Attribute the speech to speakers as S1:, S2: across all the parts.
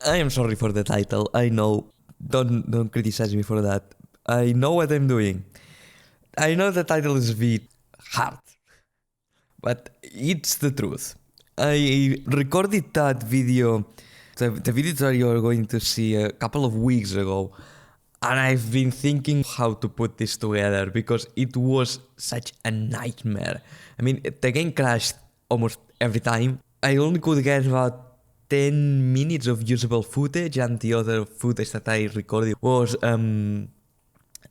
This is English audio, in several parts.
S1: I am sorry for the title. I know. Don't criticize me for that. I know what I'm doing. I know the title is a bit hard, but it's the truth. I recorded that video, the video that you're going to see a couple of weeks ago, and I've been thinking how to put this together because it was such a nightmare. I mean, the game crashed almost every time. I only could get about 10 minutes of usable footage, and the other footage that I recorded was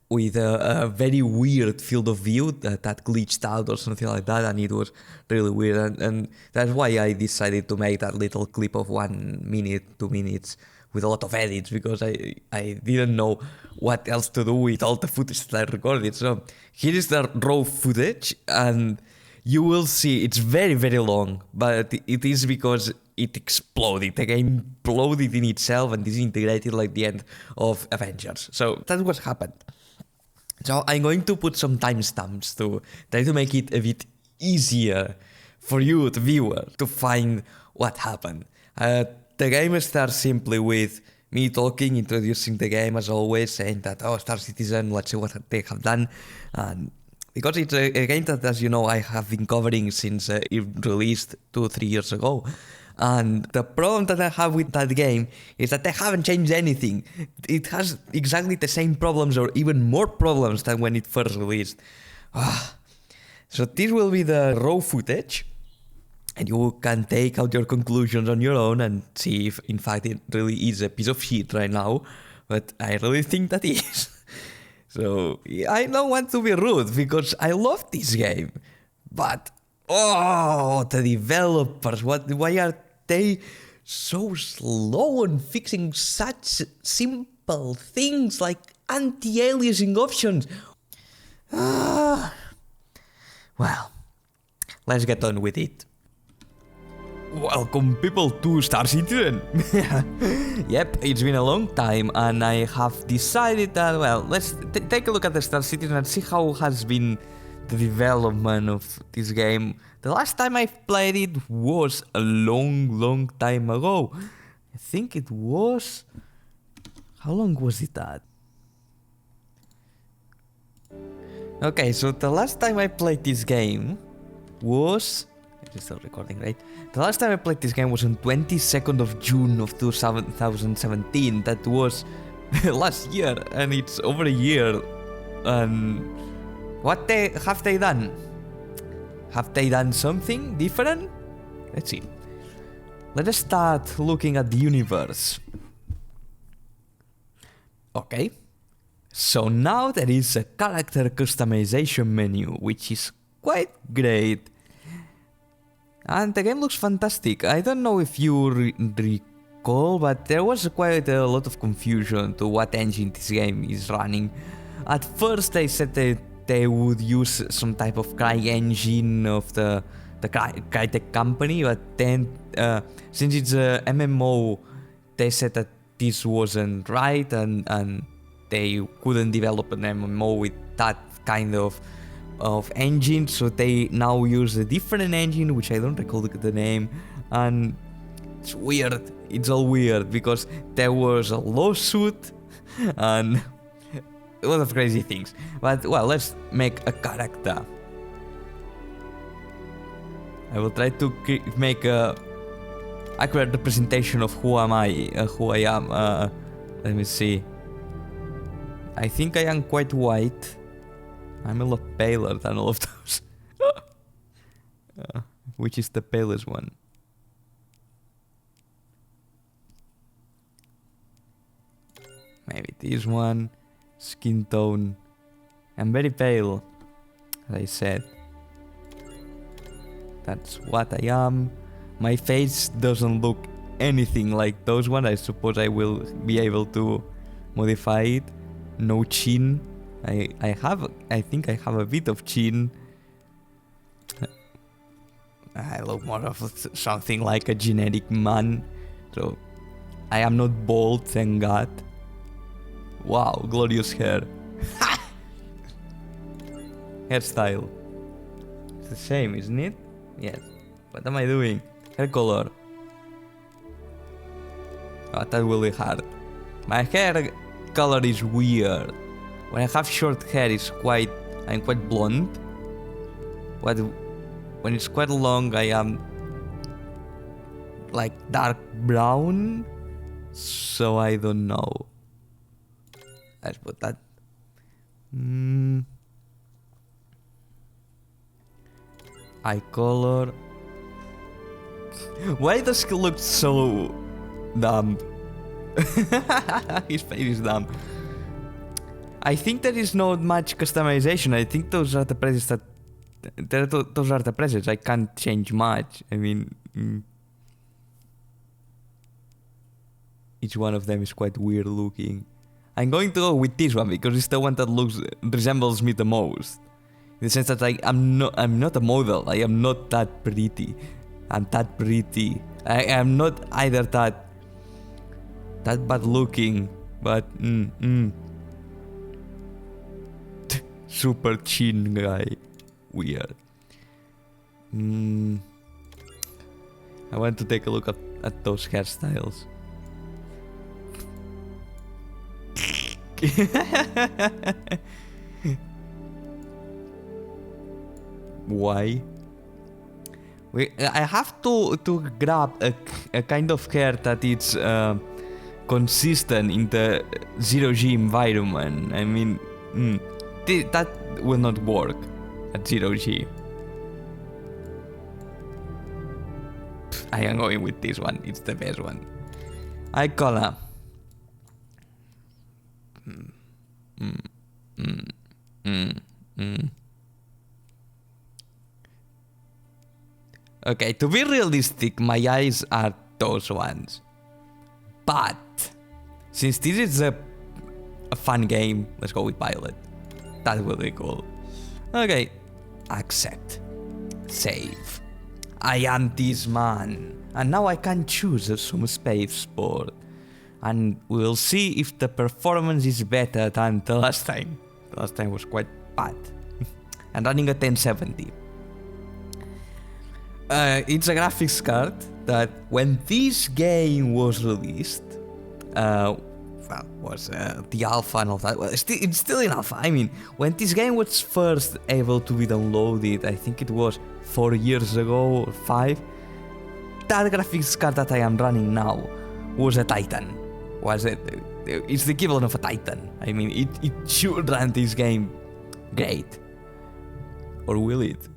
S1: with a very weird field of view that glitched out or something like that, and it was really weird, and that's why I decided to make that little clip of 1 minute, 2 minutes with a lot of edits, because I didn't know what else to do with all the footage that I recorded. So here is the raw footage, and you will see it's very, very long, but it is because it exploded. The game imploded in itself and disintegrated like the end of Avengers. So that's what happened. So I'm going to put some timestamps to try to make it a bit easier for you, the viewer, to find what happened. The game starts simply with me talking, introducing the game as always, saying that, oh, Star Citizen, let's see what they have done. And because it's a game that, as you know, I have been covering since it released 2 or 3 years ago. And the problem that I have with that game is that they haven't changed anything. It has exactly the same problems or even more problems than when it first released. So this will be the raw footage, and you can take out your conclusions on your own and see if in fact it really is a piece of shit right now. But I really think that is. So I don't want to be rude because I love this game. But oh, the developers, why are they so slow on fixing such simple things like anti-aliasing options? Well, let's get on with it. Welcome people to Star Citizen. Yep, it's been a long time and I have decided that, well, let's take a look at the Star Citizen and see how has been the development of this game. The last time I played it was a long time ago. I think it was... How long was it at? Okay, so the last time I played this game was... It's still recording, right? The last time I played this game was on 22nd of June of 2017. That was last year, and it's over a year. And what have they done? Have they done something different? Let's see. Let us start looking at the universe. Okay. So now there is a character customization menu, which is quite great. And the game looks fantastic. I don't know if you recall, but there was quite a lot of confusion to what engine this game is running. At first they said that they would use some type of CryEngine of the Crytek company, but then since it's a MMO, they said that this wasn't right and they couldn't develop an MMO with that kind of engine, so they now use a different engine, which I don't recall the name, and it's weird. It's all weird because there was a lawsuit and a lot of crazy things. But well, let's make a character. I will try to make a accurate representation of who I am. Let me see. I think I am quite white. I'm a lot paler than all of those. Which is the palest one? Maybe this one. Skin tone. I'm very pale, as I said. That's what I am. My face doesn't look anything like those ones. I suppose I will be able to modify it. No chin. I think I have a bit of chin. I look more of something like a genetic man. So I am not bald, thank God. Wow, glorious hair. Hairstyle. It's the same, isn't it? Yes. What am I doing? Hair color. Oh, that's really hard. My hair color is weird. When I have short hair, I'm quite blonde. When it's quite long, I am like dark brown. So I don't know. Let's put that. Eye color. Why does he look so dumb? His face is dumb. I think there is not much customization. I think those are the presets those are the presets. I can't change much. I mean, each one of them is quite weird looking. I'm going to go with this one because it's the one that resembles me the most. In the sense that I'm not a model. I am not that pretty. I'm that pretty. I am not either that bad looking, but super chin guy. Weird. I want to take a look at those hairstyles. Why? I have to grab a kind of hair that is consistent in the 0G environment. I mean, that will not work at 0G. I am going with this one. It's the best one. Eye color. Okay, to be realistic, my eyes are those ones. But since this is a fun game, let's go with violet. That will be cool. Okay, accept. Save. I am this man. And now I can choose some space sport. And we'll see if the performance is better than the last time. The last time was quite bad. I'm running a 1070. It's a graphics card that when this game was released, was the alpha and all that. Well, it's still in alpha. I mean, when this game was first able to be downloaded, I think it was 4 years ago or 5. That graphics card that I am running now was a Titan. It's the equivalent of a Titan. I mean, it should run this game great. Or will it?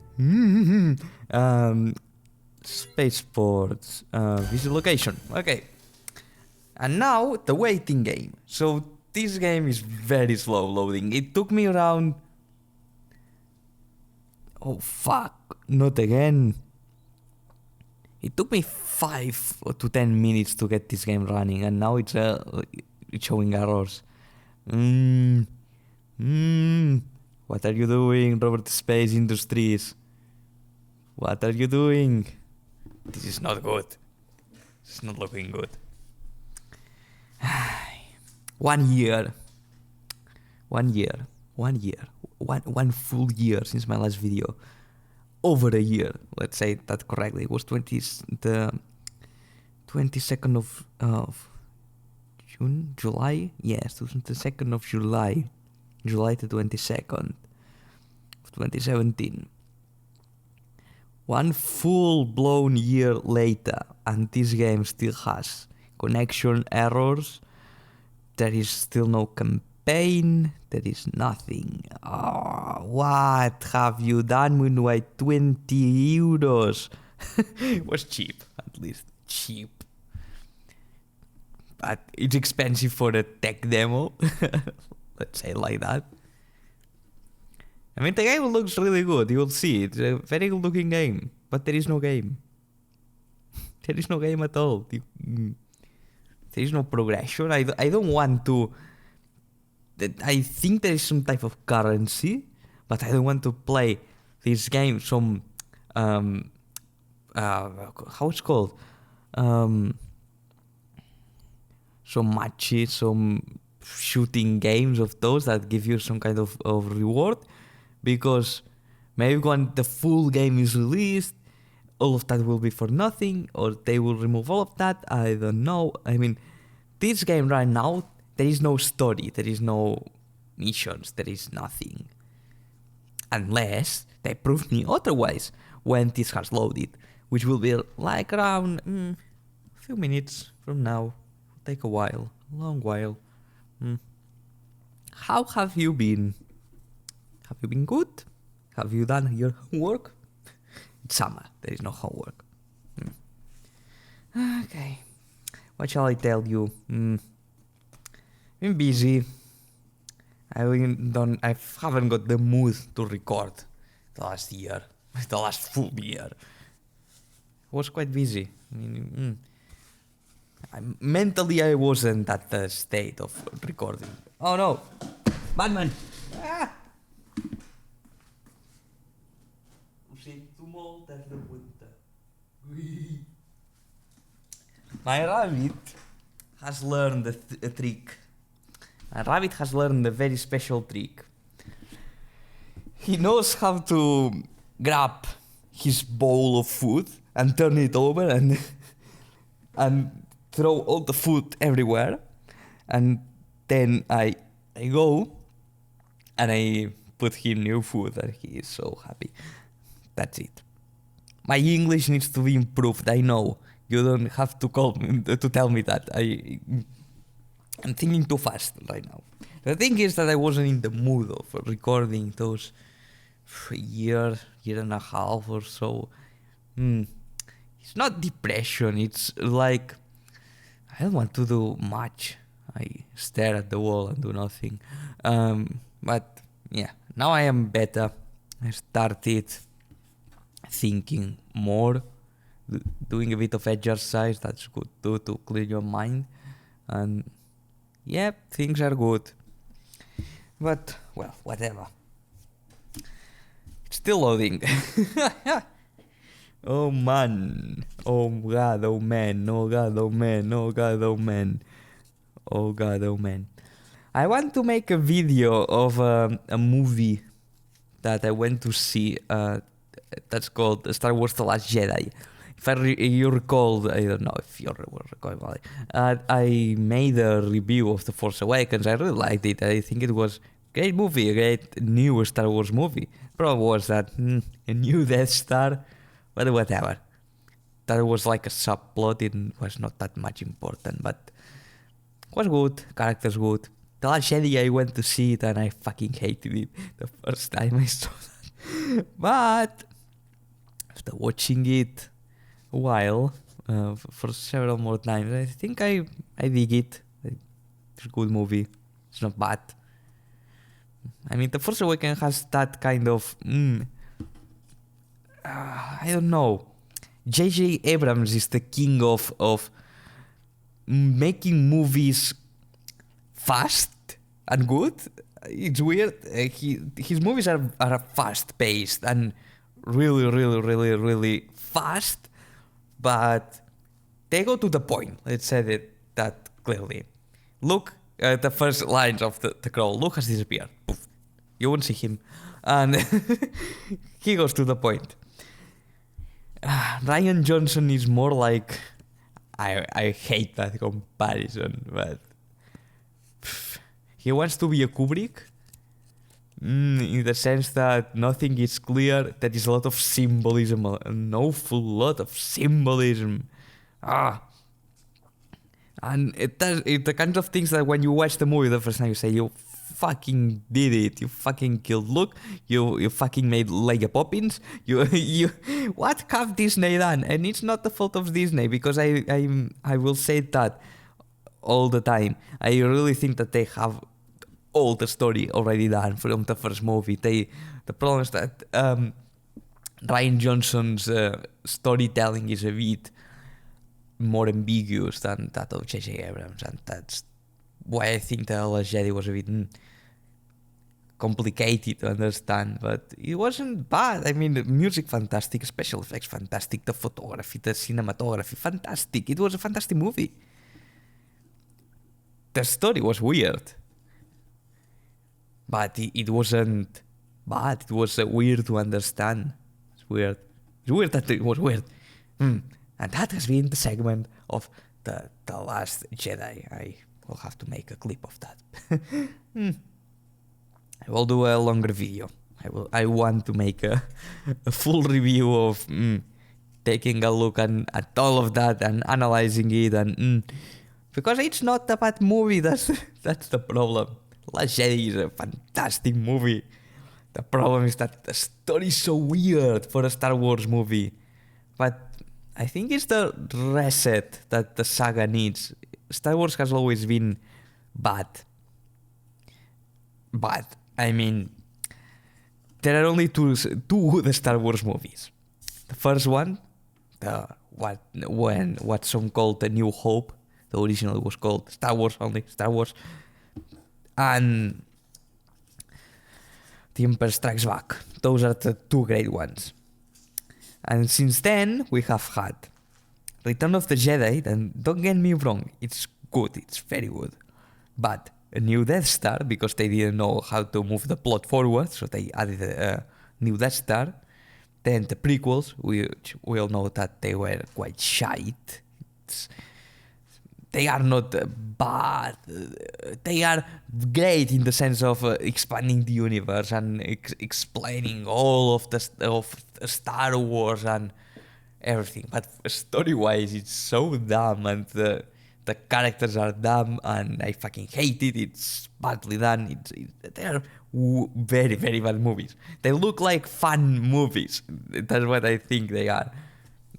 S1: Space ports, visit location. Okay. And now the waiting game. So this game is very slow loading. It took me around... Oh fuck, not again. It took me 5 to 10 minutes to get this game running, and now it's showing errors. What are you doing, Robert Space Industries? What are you doing? This is not good. This is not looking good. 1 year. 1 year. 1 year. One full year since my last video. Over a year. Let's say that correctly. It was the 22nd of June? July? Yes, it was the 2nd of July. July the 22nd of 2017. One full-blown year later, and this game still has connection errors. There is still no campaign. There is nothing. Oh, what have you done with my 20 euros? It was cheap, at least. Cheap. But it's expensive for a tech demo. Let's say it like that. I mean, the game looks really good. You will see. It's a very good looking game. But there is no game. There is no game at all. There is no progression. I don't want to... I think there is some type of currency. But I don't want to play this game some... how it's called? Some matches, some shooting games of those that give you some kind of reward. Because maybe when the full game is released, all of that will be for nothing, or they will remove all of that. I don't know. I mean, this game right now, there is no story, there is no missions, there is nothing. Unless they prove me otherwise when this has loaded, which will be like around a few minutes from now. It'll take a while, a long while. How have you been? Have you been good? Have you done your homework? It's summer, there is no homework. Okay, what shall I tell you? Been busy. I haven't got the mood to record the last year, the last full year. I was quite busy. Mentally, I wasn't at the state of recording. Oh no, Batman! Ah! My rabbit has learned a trick. My rabbit has learned a very special trick. He knows how to grab his bowl of food and turn it over and throw all the food everywhere. And then I go and I put him new food and he is so happy. That's it. My English needs to be improved, I know. You don't have to call me to tell me that. I'm thinking too fast right now. The thing is that I wasn't in the mood of recording those year and a half or so. It's not depression, it's like I don't want to do much. I stare at the wall and do nothing. But yeah, now I am better. I started thinking more, doing a bit of exercise. That's good too, to clear your mind. And yeah, things are good. But, well, whatever. It's still loading. Oh man. Oh god, oh man. Oh god, oh man. Oh god, oh man. Oh god, oh man. I want to make a video of a movie that I went to see. That's called Star Wars The Last Jedi. If you recall, I don't know if you recall about it. I made a review of The Force Awakens. I really liked it. I think it was a great movie, a great new Star Wars movie. Problem was that a new Death Star, but whatever. That was like a subplot. It was not that much important, but it was good. Characters good. The Last Jedi, I went to see it and I fucking hated it the first time I saw that. But after watching it a while, for several more times, I think I dig it. It's a good movie. It's not bad. I mean, The Force Awakens has that kind of I don't know. J.J. Abrams is the king of making movies fast and good. It's weird. His movies are fast paced and really fast, but they go to the point. Let's say that clearly. Luke, the first lines of the crawl, Luke has disappeared. Poof. You won't see him, and he goes to the point. Ryan Johnson is more like, I hate that comparison, but he wants to be a Kubrick, in the sense that nothing is clear. There is a lot of symbolism, an awful lot of symbolism. And it's the kinds of things that when you watch the movie the first time, you say, you fucking did it. You fucking killed Luke. You fucking made Lego Poppins. You what have Disney done? And it's not the fault of Disney, because I will say that all the time. I really think that they have all the story already done from the first movie. The problem is that Ryan Johnson's storytelling is a bit more ambiguous than that of J.J. Abrams, and that's why I think The Last Jedi was a bit complicated to understand, but it wasn't bad. I mean, the music fantastic, special effects fantastic, the photography, the cinematography fantastic. It was a fantastic movie. The story was weird, but it wasn't bad. It was weird to understand. It's weird. It's weird that it was weird. And that has been the segment of the Last Jedi. I will have to make a clip of that. I will do a longer video. I want to make a full review of taking a look at all of that and analyzing it, and because it's not a bad movie. That's the problem. Last Jedi is a fantastic movie. The problem is that the story is so weird for a Star Wars movie. But I think it's the reset that the saga needs. Star Wars has always been bad. But, I mean, there are only two good Star Wars movies. The first one, what some called A New Hope. The original was called Star Wars only, Star Wars. And The Empire Strikes Back. Those are the two great ones. And since then, we have had Return of the Jedi, and don't get me wrong, it's good, it's very good. But a new Death Star, because they didn't know how to move the plot forward, so they added a new Death Star. Then the prequels, which we all know that they were quite shite. They are not bad. They are great in the sense of expanding the universe and explaining all of Star Wars and everything. But story-wise, it's so dumb, and the characters are dumb, and I fucking hate it. It's badly done. They are very, very bad movies. They look like fun movies. That's what I think they are.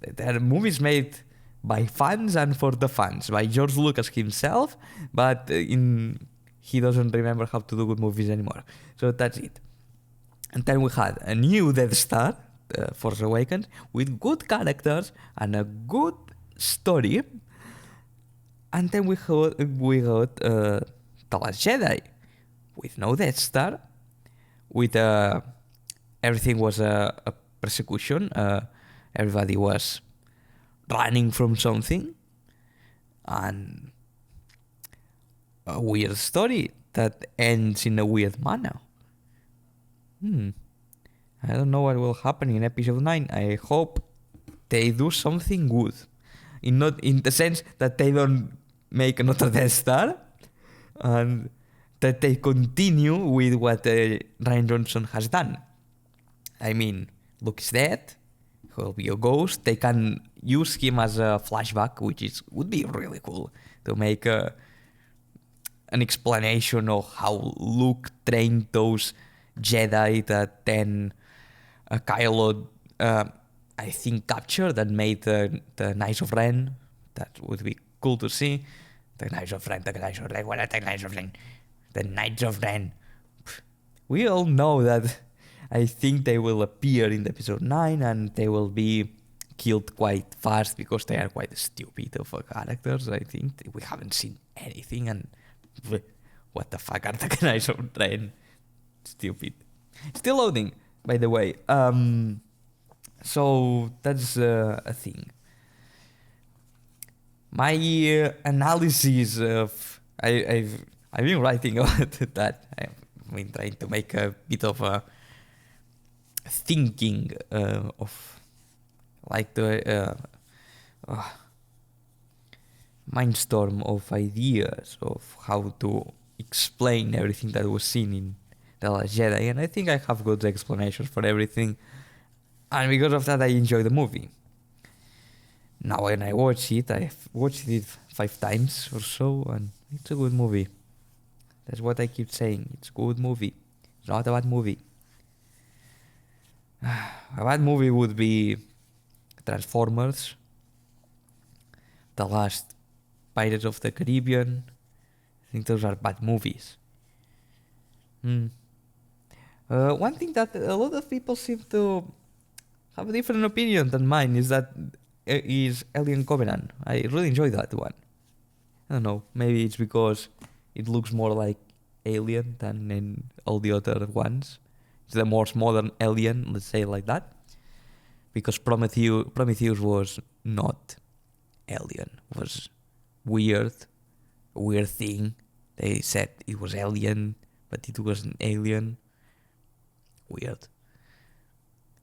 S1: They are movies made by fans and for the fans, by George Lucas himself, but he doesn't remember how to do good movies anymore. So that's it. And then we had a new Death Star, Force Awakens, with good characters and a good story. And then we got The Last Jedi, with no Death Star, with everything was a persecution. Everybody was running from something, and a weird story that ends in a weird manner. I don't know what will happen in episode 9. I hope they do something good. Not in the sense that they don't make another Death Star, and that they continue with what Rian Johnson has done. I mean, Luke is dead. He'll be a ghost. They can use him as a flashback, which would be really cool to make an explanation of how Luke trained those Jedi that then Kylo, I think, captured and made the Knights of Ren. That would be cool to see. The Knights of Ren, what are the Knights of Ren? The Knights of Ren. We all know that. I think they will appear in episode 9, and they will be killed quite fast because they are quite stupid of characters. I think we haven't seen anything, and what the fuck are the Knights of Ren? Stupid. Still loading, by the way. So that's a thing. My analysis of I've been writing about that. I've been trying to make a bit of a thinking of like the mindstorm of ideas of how to explain everything that was seen in The Last Jedi, and I think I have good explanations for everything, and because of that I enjoy the movie. Now when I watch it, I've watched it 5 times or so, and it's a good movie. That's what I keep saying. It's a good movie. It's not a bad movie. A bad movie would be Transformers, The Last Pirates of the Caribbean. I think those are bad movies. One thing that a lot of people seem to have a different opinion than mine is Alien Covenant. I really enjoy that one. I don't know, maybe it's because it looks more like Alien than in all the other ones. It's the most modern Alien, let's say it like that. Because Prometheus was not Alien. It was weird. A weird thing. They said it was Alien, but it wasn't Alien. Weird.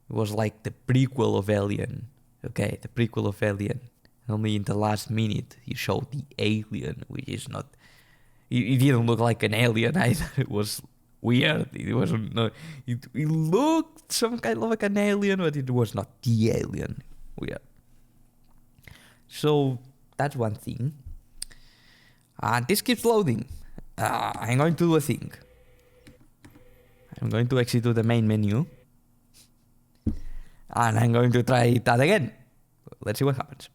S1: It was like the prequel of Alien. Okay, the prequel of Alien. Only in the last minute you showed the alien, which is not. It didn't look like an alien either. It was weird. It wasn't. No, it looked some kind of like an alien, but it was not the alien. Weird. So that's one thing. This keeps loading. I'm going to do a thing. I'm going to exit to the main menu. And I'm going to try that again. Let's see what happens.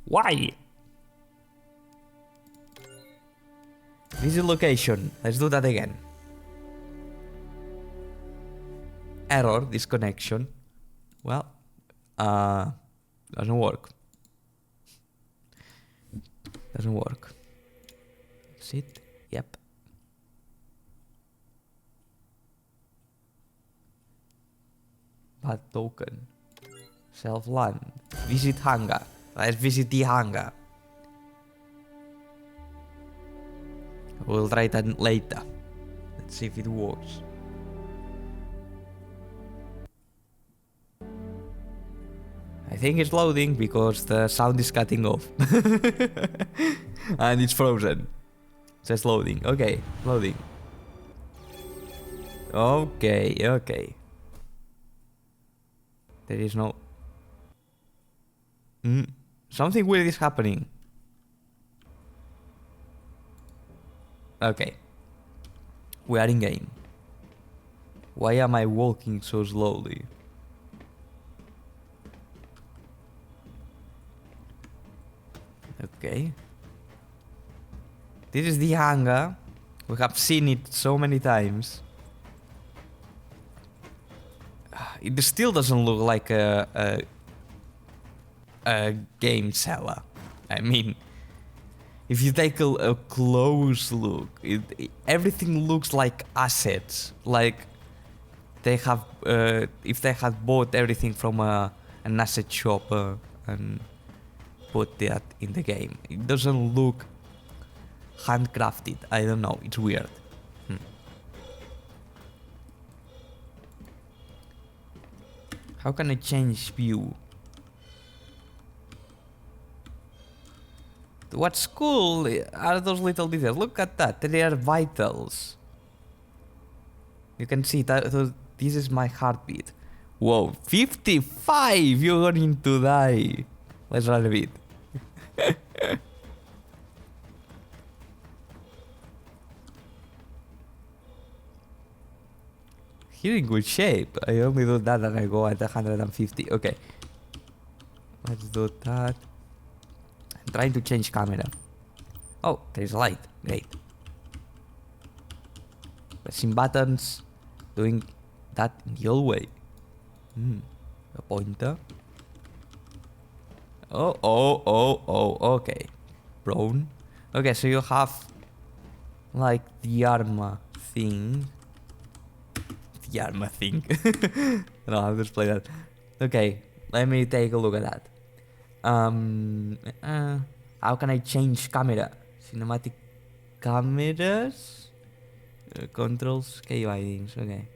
S1: Why? Visit location. Let's do that again. Error, disconnection. Well, doesn't work. Doesn't work. Exit. Yep. Bad token. Self-land. Visit Hangar. Let's visit the Hangar. We'll try that later. Let's see if it works. I think it's loading because the sound is cutting off. And it's frozen. It says loading. Okay, loading. Okay, okay. There is no... Something weird is happening. Okay. We are in game. Why am I walking so slowly? Okay. This is the hangar. We have seen it so many times. It still doesn't look like a game seller. I mean, if you take a close look, everything looks like assets. Like they have, if they had bought everything from an asset shop and put that in the game. It doesn't look handcrafted. I don't know. It's weird. How can I change view? What's cool are those little details. Look at that. They are vitals. You can see that this is my heartbeat. Whoa, 55! You're going to die. Let's run a bit. Here in good shape. I only do that and I go at 150. Okay. Let's do that. I'm trying to change camera. Oh, there's light. Great. Pressing buttons. Doing that in the old way. A pointer. Oh, okay. Brown. Okay, so you have like the armor thing. The armor thing. No, I'll just play that. Okay, let me take a look at that. How can I change camera? Cinematic cameras? Controls, key bindings, okay.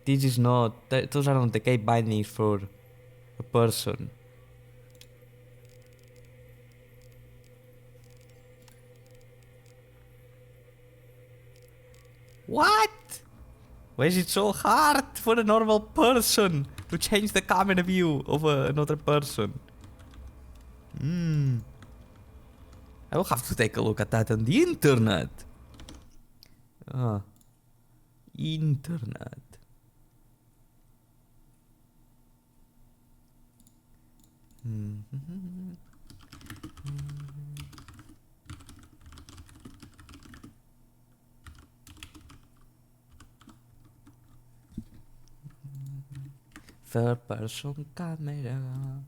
S1: This is not, those are not the key bindings for a person. What? Why is it so hard for a normal person to change the camera view of another person? I will have to take a look at that on the internet. Internet. Third person camera.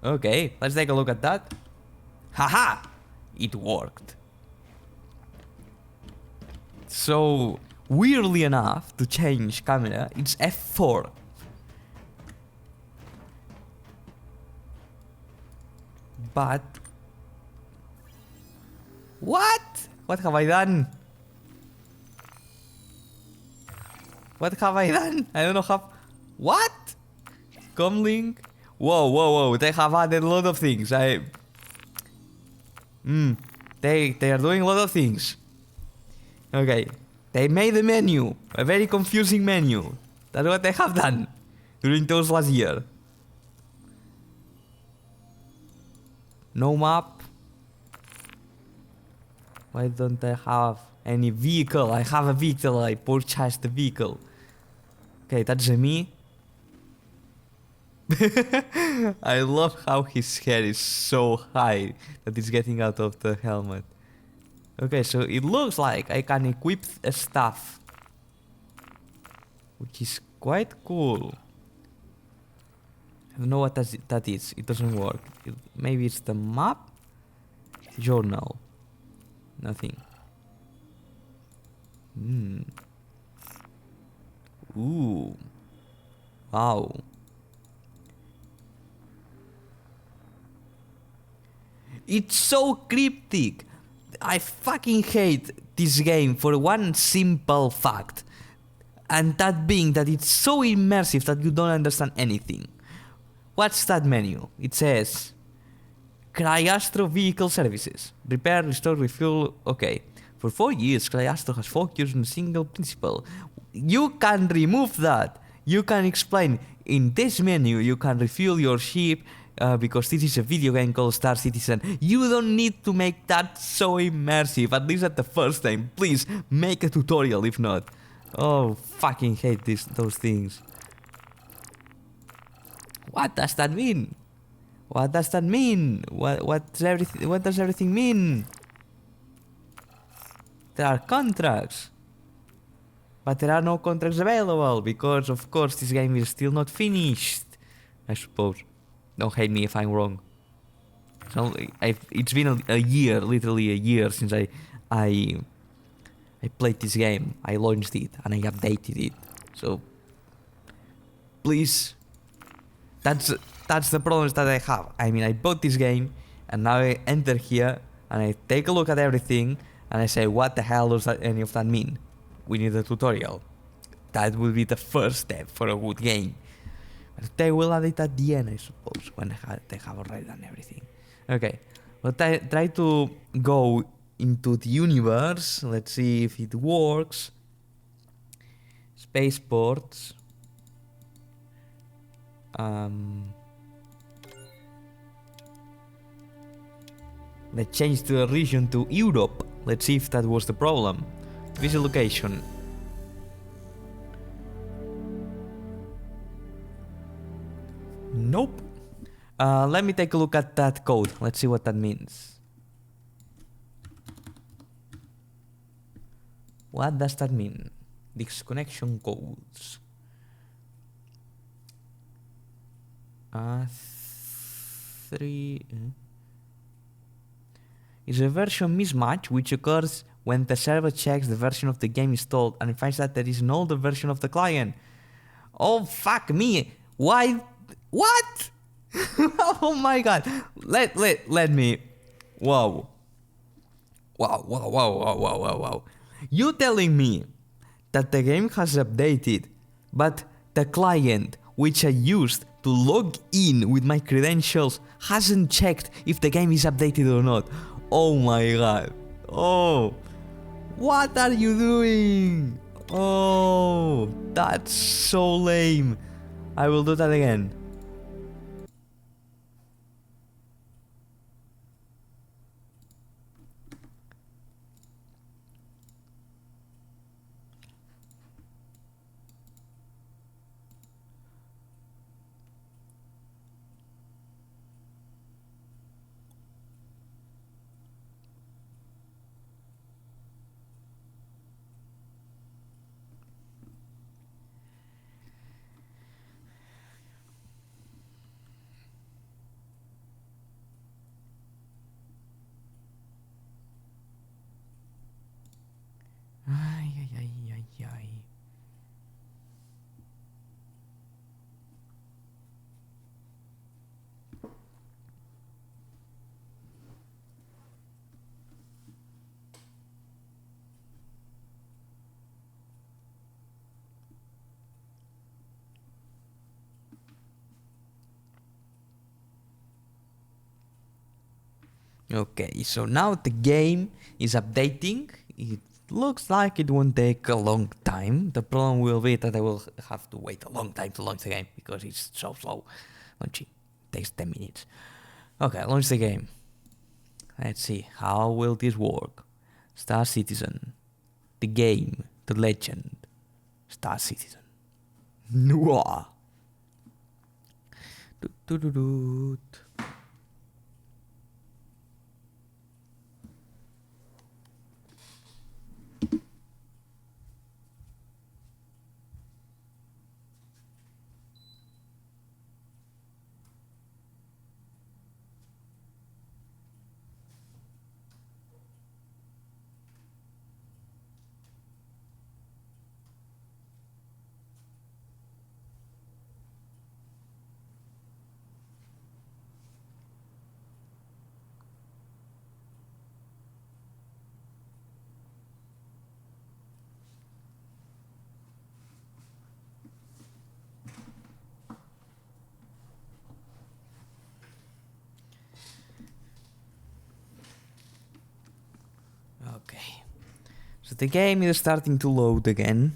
S1: Okay, let's take a look at that. Haha! It worked. So, weirdly enough, to change camera, it's F4. But... What? What have I done? What have I done? I don't know how... What? Comlink? Whoa, whoa, whoa. They have added a lot of things. They are doing a lot of things. Okay. They made a menu. A very confusing menu. That's what they have done during those last year. No map. Why don't I have any vehicle? I have a vehicle. I purchased the vehicle. Okay, that's me. I love how his hair is so high that it's getting out of the helmet. Okay, so it looks like I can equip stuff, which is quite cool. I don't know what that is. It doesn't work. Maybe it's the map? Journal. Nothing. Ooh. Wow. It's so cryptic. I fucking hate this game for one simple fact. And that being that it's so immersive that you don't understand anything. What's that menu? It says Cryastro Vehicle Services. Repair, restore, refuel. Okay. For 4 years, Cryastro has focused on a single principle. You can remove that. You can explain. In this menu, you can refuel your ship because this is a video game called Star Citizen. You don't need to make that so immersive, at least at the first time. Please, make a tutorial if not. Oh, fucking hate those things. What does that mean? What does that mean? What does everything mean? There are contracts. But there are no contracts available because, of course, this game is still not finished. I suppose. Don't hate me if I'm wrong. So it's been a year, literally a year, since I played this game. I launched it and I updated it. So please, that's the problems that I have. I mean, I bought this game and now I enter here and I take a look at everything and I say, what the hell does any of that mean? We need a tutorial. That will be the first step for a good game. But they will add it at the end, I suppose, when they have already done everything. Okay, well, try to go into the universe. Let's see if it works. Spaceports. They changed the region to Europe. Let's see if that was the problem. Visit location. Nope. Let me take a look at that code. Let's see what that means. What does that mean? Disconnection codes. Three. Is a version mismatch which occurs when the server checks the version of the game installed and finds that there is an older version of the client. Oh, fuck me. Why? What? Oh my god. Let me. Wow. Wow. You telling me that the game has updated, but the client which I used to log in with my credentials hasn't checked if the game is updated or not. Oh my god. Oh. What are you doing? Oh, that's so lame. I will do that again. Okay, so now the game is updating. It looks like it won't take a long time. The problem will be that I will have to wait a long time to launch the game because it's so slow. Launching takes 10 minutes. Okay, launch the game. Let's see, how will this work? Star Citizen. The game. The legend. Star Citizen. Noah. Okay. So the game is starting to load again.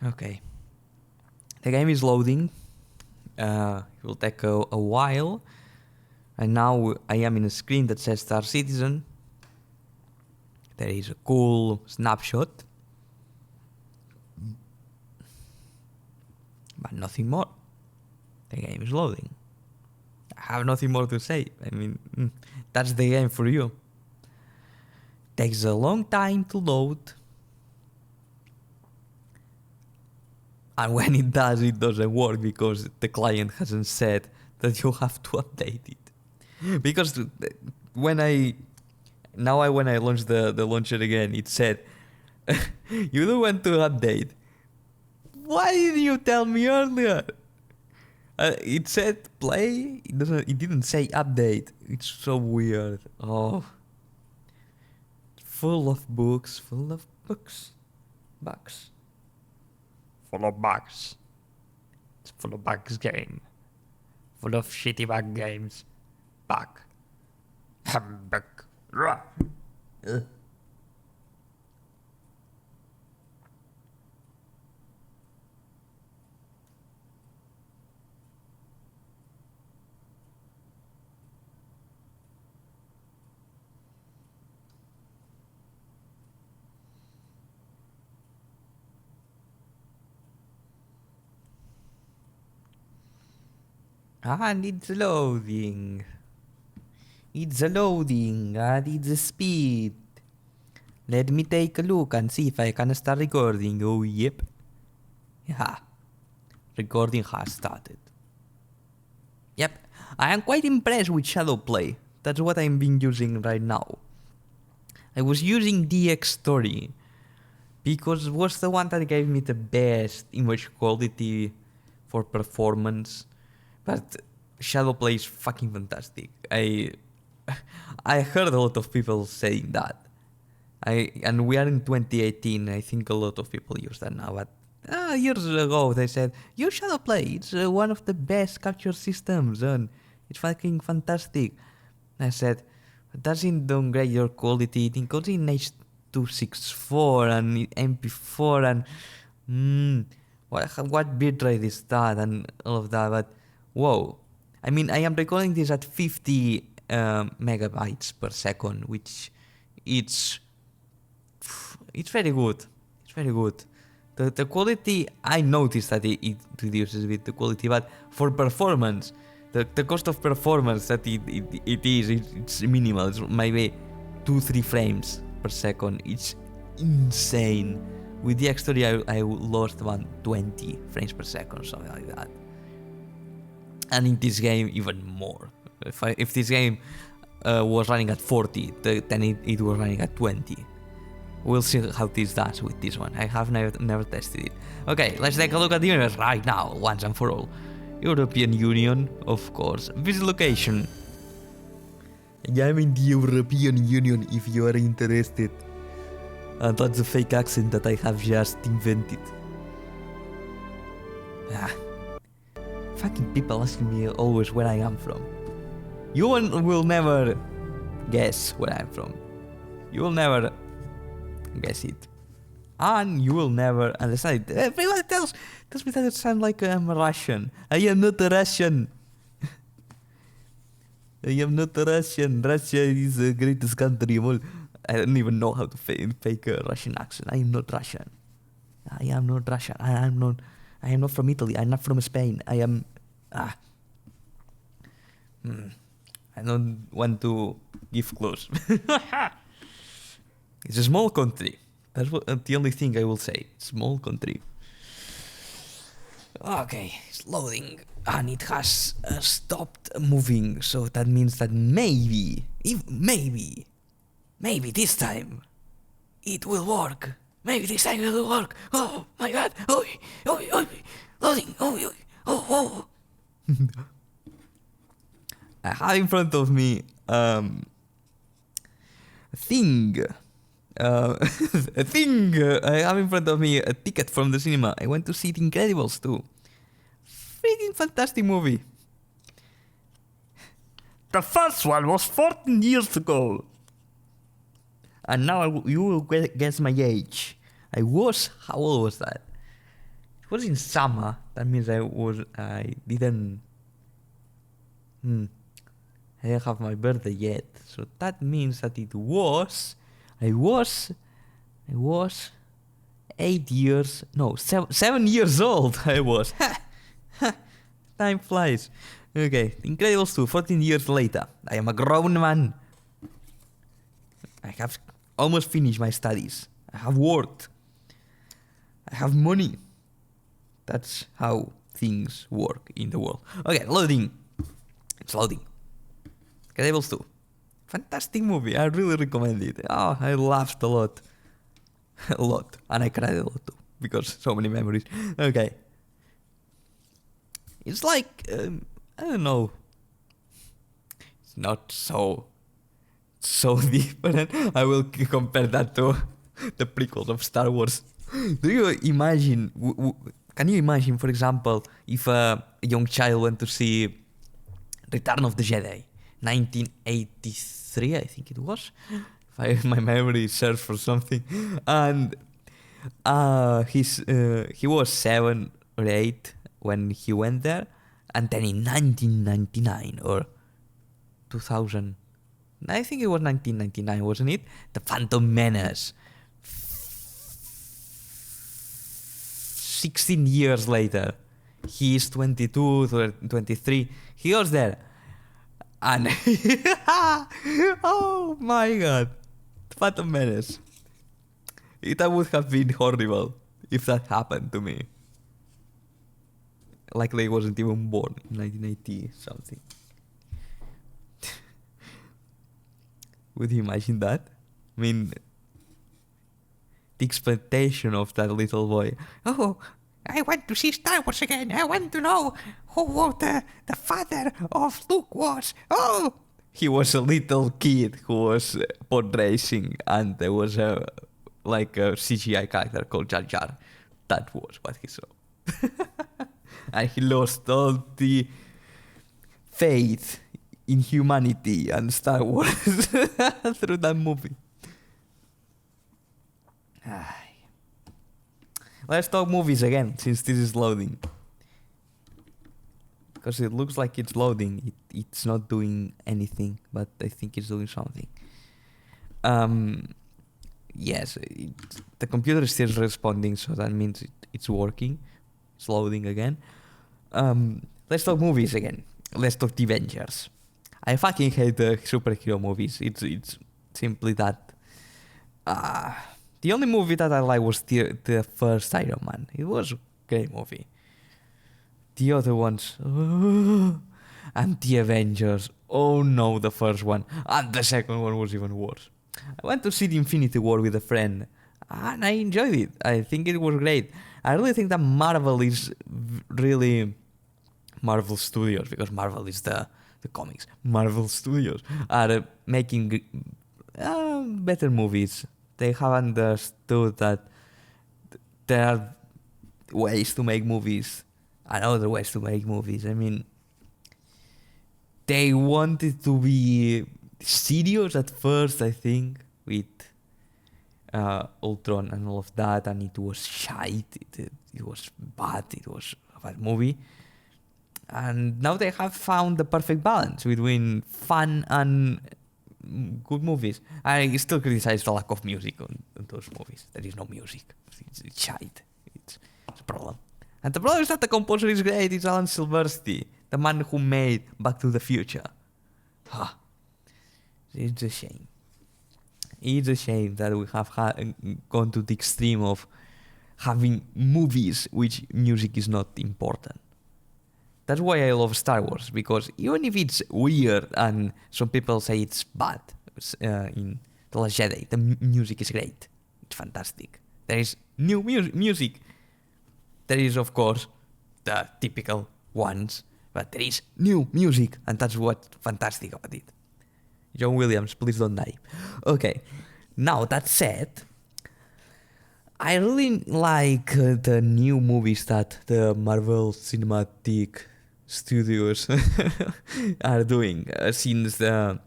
S1: Okay. The game is loading. It will take a while. And now I am in a screen that says Star Citizen. There is a cool snapshot. But nothing more. The game is loading. I have nothing more to say. I mean, that's the game for you. Takes a long time to load. And when it doesn't work because the client hasn't said that you have to update it. Because when I launch the launcher again, it said, you don't want to update. Why didn't you tell me earlier? It said play. It didn't say update. It's so weird. Oh, full of books. Bugs. Full of bugs. It's full of bugs game. Full of shitty bug games. Bug. Humbug. And it's loading. It's loading and it's speed. Let me take a look and see if I can start recording. Oh, yep. Yeah. Recording has started. Yep. I am quite impressed with Shadowplay. That's what I'm being using right now. I was using DX Story because it was the one that gave me the best image quality for performance. But Shadowplay is fucking fantastic. I heard a lot of people saying that. And we are in 2018. I think a lot of people use that now. But years ago they said, use Shadowplay. It's one of the best capture systems and it's fucking fantastic. I said, it doesn't downgrade your quality. It encodes in H.264 and MP4 and what bitrate is that and all of that. But whoa. I mean, I am recording this at 50 megabytes per second, which it's very good. It's very good. The quality, I noticed that it reduces a bit the quality, but for performance, The cost of performance that it is, it's minimal. It's maybe 2-3 frames per second. It's insane. With the X30 I lost about 20 frames per second, something like that. And in this game even more. If this game was running at 40, then it was running at 20. We'll see how this does with this one. I have never tested it. Okay, let's take a look at the universe right now, once and for all. European Union, of course. Visit location. I'm in the European Union if you are interested. And that's a fake accent that I have just invented. Fucking people asking me always where I am from. You will never guess where I'm from. You will never guess it. And you will never understand it. Everyone tells me that it sounds like I'm Russian. I am not a Russian. I am not a Russian. Russia is the greatest country of all. I don't even know how to fake a Russian accent. I am not Russian. I am not Russian. I am not from Italy. I'm not from Spain. I am... I don't want to give clues. It's a small country. That's the only thing I will say. Small country. Okay, it's loading. And it has stopped moving. So that means that maybe this time it will work. Maybe this time it will work. Oh my god. Oh, loading. Oh. I have in front of me a thing. I have in front of me a ticket from the cinema. I went to see The Incredibles 2. Freaking fantastic movie. The first one was 14 years ago. And now you will guess my age. How old was that? It was in summer. That means I didn't have my birthday yet. So that means that I was 7 years old. I was. Time flies. Okay, Incredibles 2, 14 years later. I am a grown man. I have almost finished my studies. I have worked. I have money. That's how things work in the world. Okay, loading. It's loading. Incredibles 2. Fantastic movie. I really recommend it. Oh, I laughed a lot. A lot. And I cried a lot too. Because so many memories. Okay. It's like, I don't know. It's not so different. I will compare that to the prequels of Star Wars. Do you imagine, can you imagine, for example, if a young child went to see Return of the Jedi, 1983, I think it was, if my memory serves for something, and he was 7 or 8 when he went there, and then in 1999 or 2000, I think it was 1999, wasn't it? The Phantom Menace. 16 years later, he is 22 or 23. He goes there, and oh my god, Phantom Menace. That would have been horrible if that happened to me. Likely I wasn't even born in 1980 something. Would you imagine that? I mean, the expectation of that little boy. Oh, I want to see Star Wars again. I want to know who the father of Luke was. Oh, he was a little kid who was pod racing, and there was a CGI character called Jar Jar. That was what he saw. And he lost all the faith in humanity and Star Wars through that movie. Let's talk movies again, since this is loading. Because it looks like it's loading. It's not doing anything, but I think it's doing something. Yes, the computer is still responding, so that means it's working. It's loading again. Let's talk movies again. let's talk the Avengers. I fucking hate the superhero movies. It's simply that. The only movie that I like was the first Iron Man. It was a great movie. The other ones, and the Avengers. Oh no, the first one and the second one was even worse. I went to see the Infinity War with a friend, and I enjoyed it. I think it was great. I really think that Marvel is really Marvel Studios, because Marvel is the comics. Marvel Studios are making better movies. They have understood that there are ways to make movies and other ways to make movies. I mean, they wanted to be serious at first, I think, with Ultron and all of that, and it was shite. It was bad. It was a bad movie. And now they have found the perfect balance between fun and good movies. I still criticize the lack of music on those movies. There is no music. It's shite. It's a problem. And the problem is that the composer is great. It's Alan Silvestri, the man who made Back to the Future. It's a shame. It's a shame that we have gone to the extreme of having movies which music is not important. That's why I love Star Wars, because even if it's weird and some people say it's bad, in The Last Jedi, the music is great. It's fantastic. There is new music. There is, of course, the typical ones, but there is new music, and that's what's fantastic about it. John Williams, please don't die. Okay, now that said, I really like the new movies that the Marvel Cinematic Studios are doing since the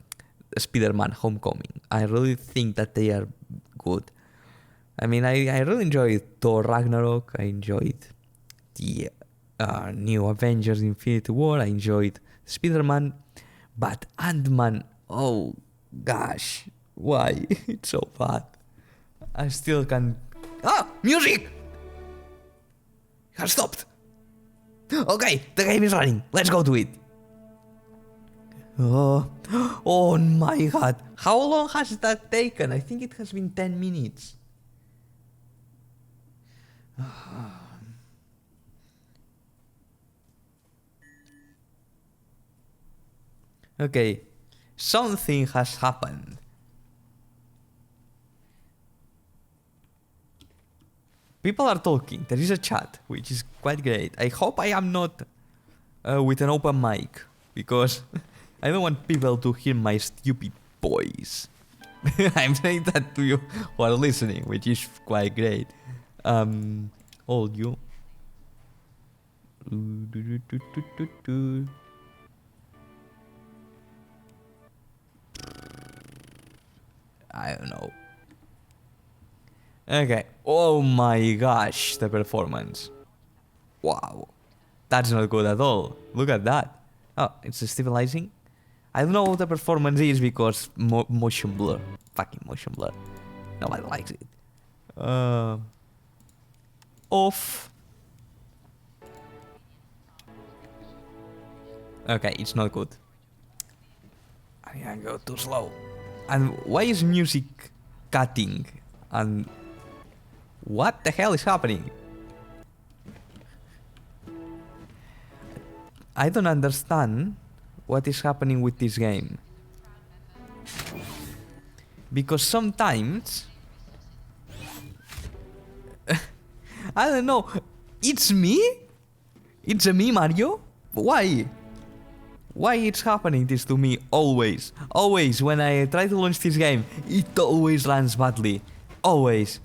S1: Spider-Man Homecoming. I really think that they are good. I mean, I really enjoyed Thor Ragnarok. I enjoyed the new Avengers Infinity War. I enjoyed Spider-Man. But Ant-Man, oh gosh, why? It's so bad. I still can't... Music! It has stopped. Okay, the game is running. Let's go to it. Oh my god. How long has that taken? I think it has been 10 minutes. Okay, something has happened. People are talking. There is a chat, which is quite great. I hope I am not with an open mic, because I don't want people to hear my stupid voice. I'm saying that to you who are listening, which is quite great. All you. I don't know. Okay. Oh my gosh, the performance. Wow. That's not good at all. Look at that. Oh, it's stabilizing. I don't know what the performance is because motion blur. Fucking motion blur. Nobody likes it. Off. Okay, it's not good. I go too slow. And why is music cutting? And what the hell is happening? I don't understand what is happening with this game. Because sometimes... I don't know. It's me? It's a me, Mario? Why? Why it's happening this to me always? Always when I try to launch this game, it always lands badly. Always.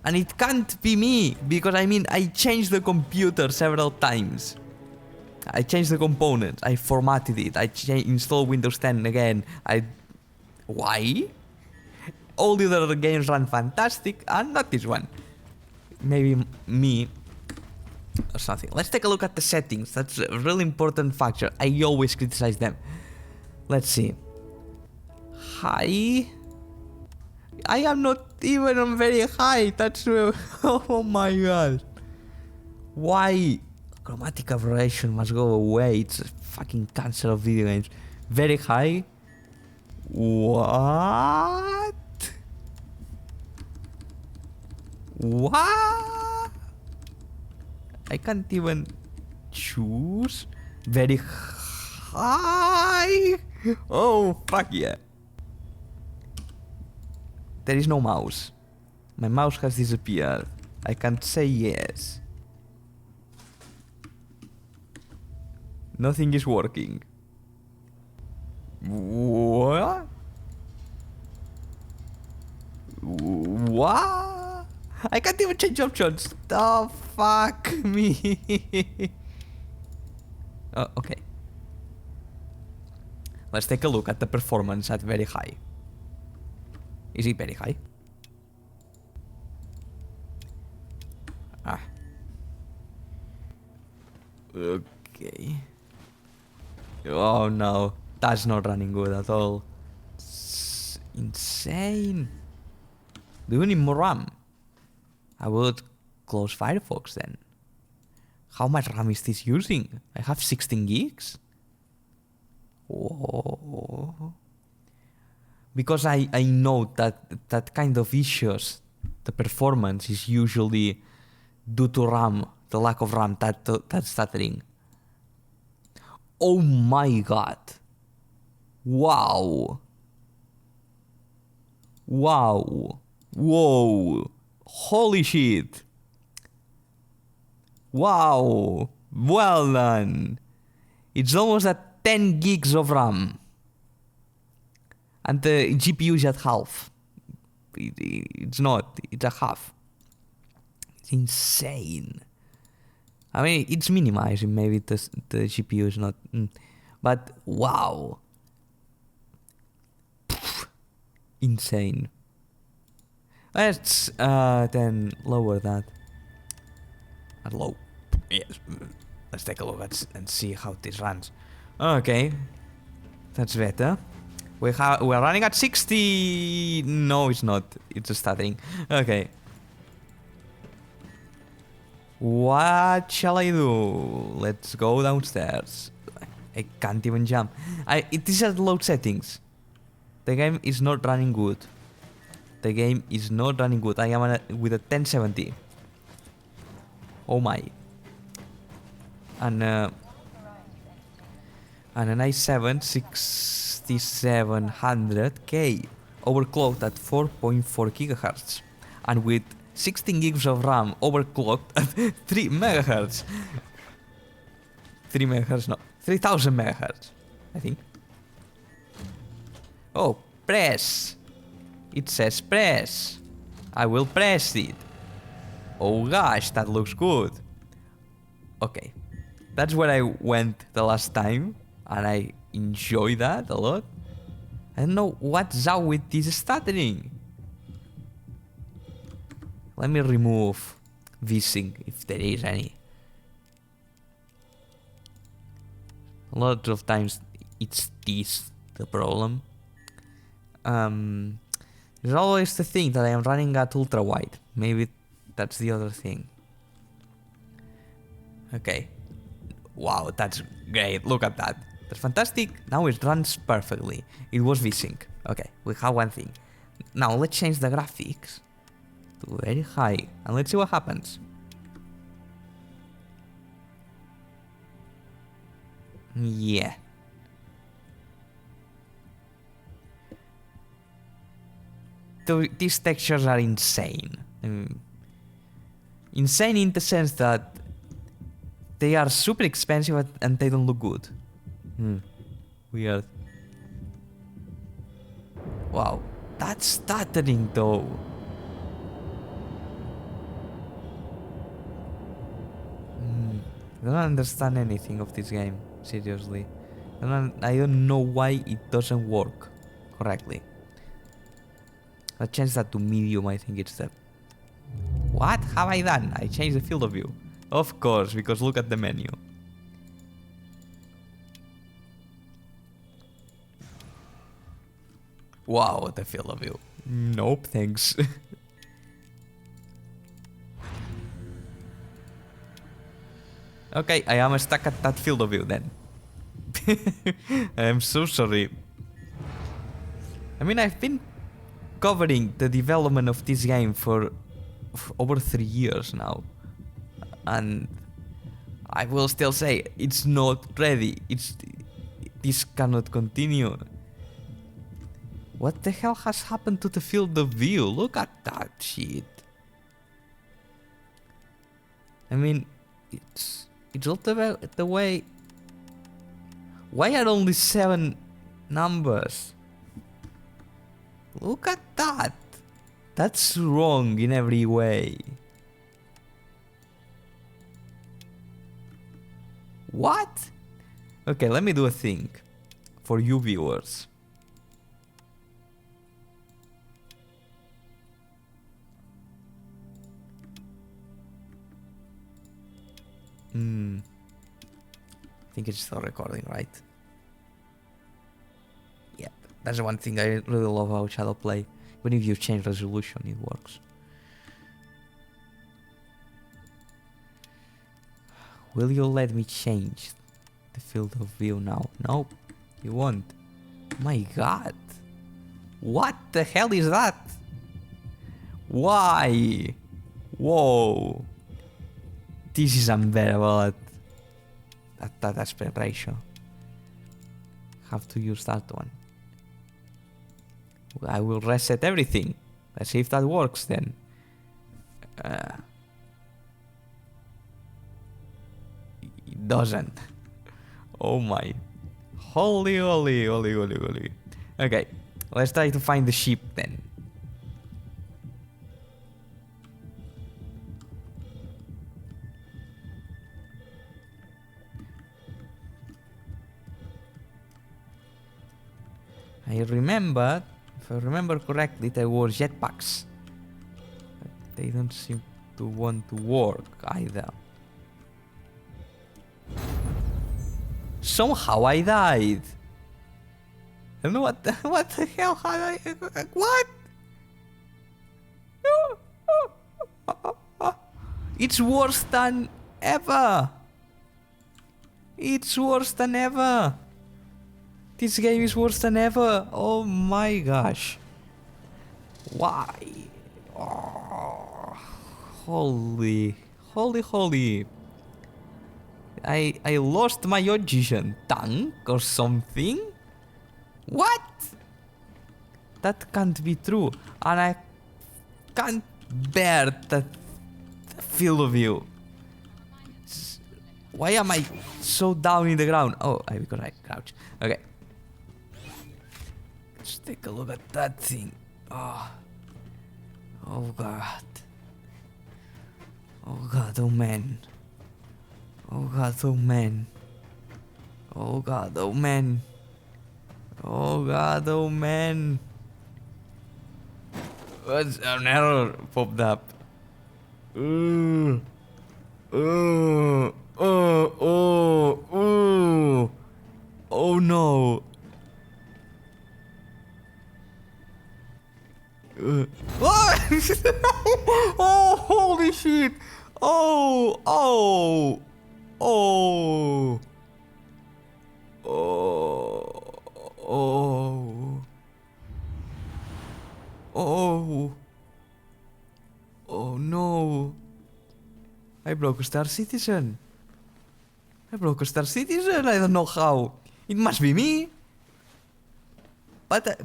S1: And it can't be me, because I mean, I changed the computer several times. I changed the components, I formatted it, I installed Windows 10 again. Why? All the other games run fantastic, and not this one. Maybe me or something. Let's take a look at the settings. That's a really important factor. I always criticize them. Let's see. High. I am not even on very high. That's oh my god. Why? Chromatic aberration must go away. It's a fucking cancer of video games. Very high. What? What? I can't even choose. Very high. Oh, fuck yeah. There is no mouse. My mouse has disappeared. I can't say yes. Nothing is working. What? What? I can't even change options. Oh, fuck me. Oh, okay. Let's take a look at the performance at very high. Is it very high? Ah. Okay. Oh no, that's not running good at all. It's insane. Do you need more RAM? I would close Firefox then. How much RAM is this using? I have 16 gigs? Whoa. Because I know that kind of issues, the performance is usually due to RAM, the lack of RAM, that's stuttering. Oh my god. Wow. Wow. Whoa. Holy shit. Wow. Well done. It's almost at 10 gigs of RAM. And the GPU is at half. It's not. It's a half. It's insane. I mean, it's minimizing. Maybe the GPU is not. But wow. Pfft. Insane. Let's then lower that. At low. Yes. Let's take a look and see how this runs. Okay. That's better. We're running at 60. No, it's not. It's just stuttering. Okay. What shall I do? Let's go downstairs. I can't even jump. It is at low settings. The game is not running good. The game is not running good. I am with a 1070. Oh my. And an i7 6700K overclocked at 4.4 gigahertz, and with 16 gigs of RAM overclocked at 3 megahertz. 3 megahertz, no, 3000 megahertz, I think. Oh, press. It says press. I will press it. Oh gosh, that looks good. Okay, that's where I went the last time, and I enjoy that a lot. I don't know what's up with this stuttering. Let me remove VSync if there is any. A lot of times it's this the problem. There's always the thing that I am running at ultra wide. Maybe that's the other thing. Okay. Wow, that's great. Look at that. That's fantastic. Now it runs perfectly. It was VSync. Okay, we have one thing. Now let's change the graphics to very high and let's see what happens. Yeah. These textures are insane. Insane in the sense that they are super expensive and they don't look good. Weird. Wow, that's stuttering though. I don't understand anything of this game, seriously. I don't know why it doesn't work correctly. I'll change that to medium, I think it's the... What have I done? I changed the field of view. Of course, because look at the menu. Wow, the field of view. Nope, thanks. Okay, I am stuck at that field of view then. I am so sorry. I mean, I've been covering the development of this game for over 3 years now. And I will still say it's not ready. This cannot continue. What the hell has happened to the field of view? Look at that shit. I mean, it's all the way. Why are only 7 numbers? Look at that. That's wrong in every way. What? Okay, let me do a thing for you viewers. I think it's still recording, right? Yeah, that's the one thing I really love about Shadow Play. Even if you change resolution, it works. Will you let me change the field of view now? Nope, you won't. My god. What the hell is that? Why? Whoa. This is unbearable at that aspect ratio. Have to use that one. I will reset everything. Let's see if that works then. It doesn't. Oh my. Holy. Okay, let's try to find the ship then. If I remember correctly, there were jetpacks. But they don't seem to want to work either. Somehow I died. I don't know what the hell had I... What? It's worse than ever. It's worse than ever. This game is worse than ever. Oh my gosh. Why? Oh, holy. I lost my oxygen tank or something? What? That can't be true. And I can't bear that field of view. Why am I so down in the ground? Oh, because I crouch. Okay. Let's take a look at that thing. Oh god. Oh god, oh man. Oh god, oh man. Oh god, oh man. Oh god, oh man. What's an error popped up? Oh no. Oh, holy shit. Oh. Oh no. I broke a Star Citizen. I don't know how. It must be me. But